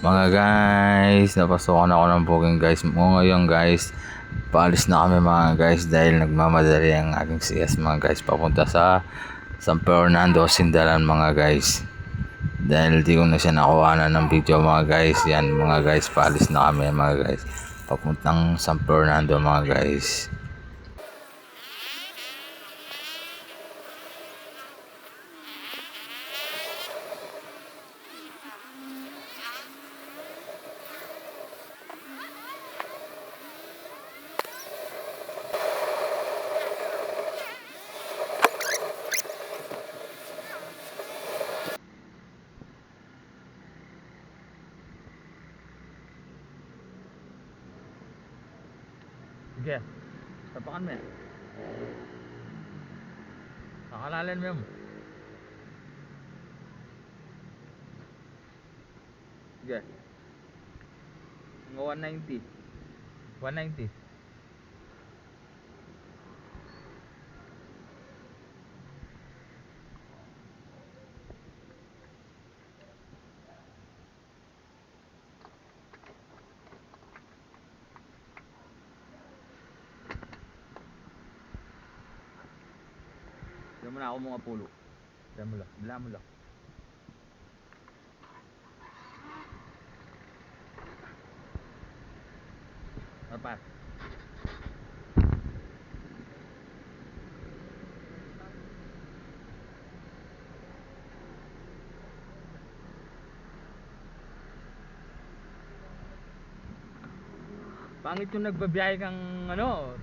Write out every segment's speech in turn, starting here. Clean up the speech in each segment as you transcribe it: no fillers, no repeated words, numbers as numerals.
Mga guys, napasokan ako ng booking guys. Ngayon guys, paalis na kami mga guys dahil nagmamadali ang aking CS mga guys papunta sa San Fernando, Sindalan mga guys. Dahil di ko na siya nakuhanan ng video mga guys. Yan mga guys, paalis na kami mga guys. Papuntang San Fernando mga guys. Sige, tapakan mo yan. Nakalalin mo yan. Sige. Mga 190. 190. Diyan mo na ako mga pulo. Diyan mo lang. Bila mo lang. Apa? Pangit yung nagbabiyahe kang ano.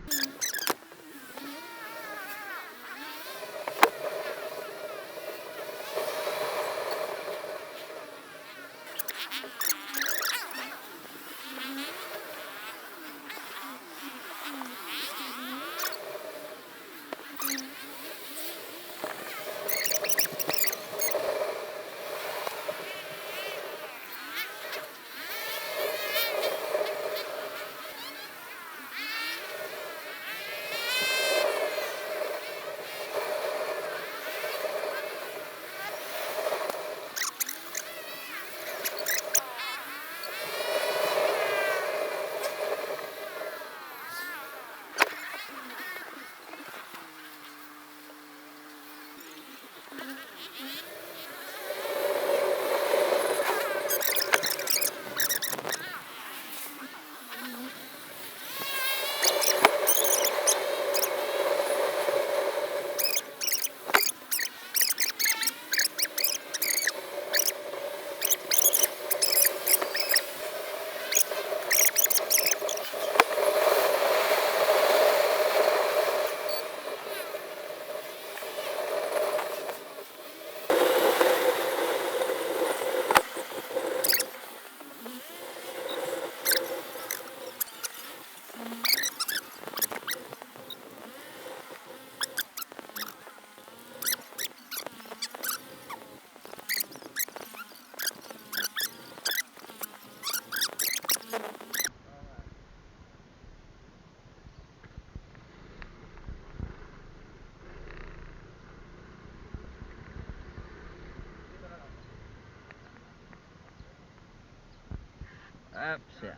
Apps ya.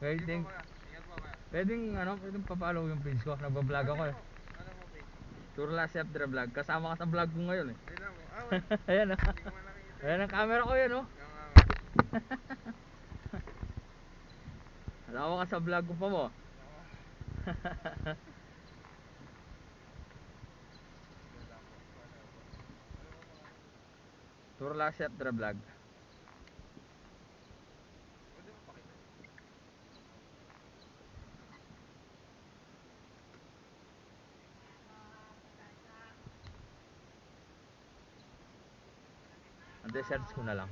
Pwedeng, pwedeng pa-follow yung page ko. Nagbablog ako eh. Turla Chef Dre Vlog. Kasama ka sa vlog ko ngayon eh. Ayan oh. Ayan ang camera ko yan oh. Kasama ka sa vlog ko pa mo. Turla Chef Dre Vlog. Ante search ko na lang.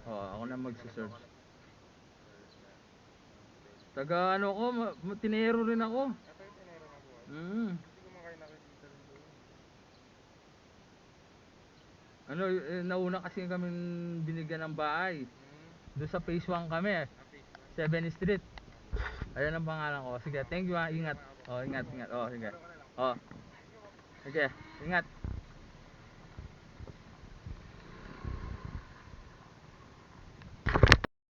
Oo, ako na magse-search. Taga ano ko, tinero rin ako. Ano, nauna kasi kami binigyan ng bahay. Doon sa phase 1 kami, 7 Street. Ayan ang pangalan ko. Sige, thank you ha. Ingat. Oh, ingat, ingat. Oh, sige. Oh. Sige, ingat.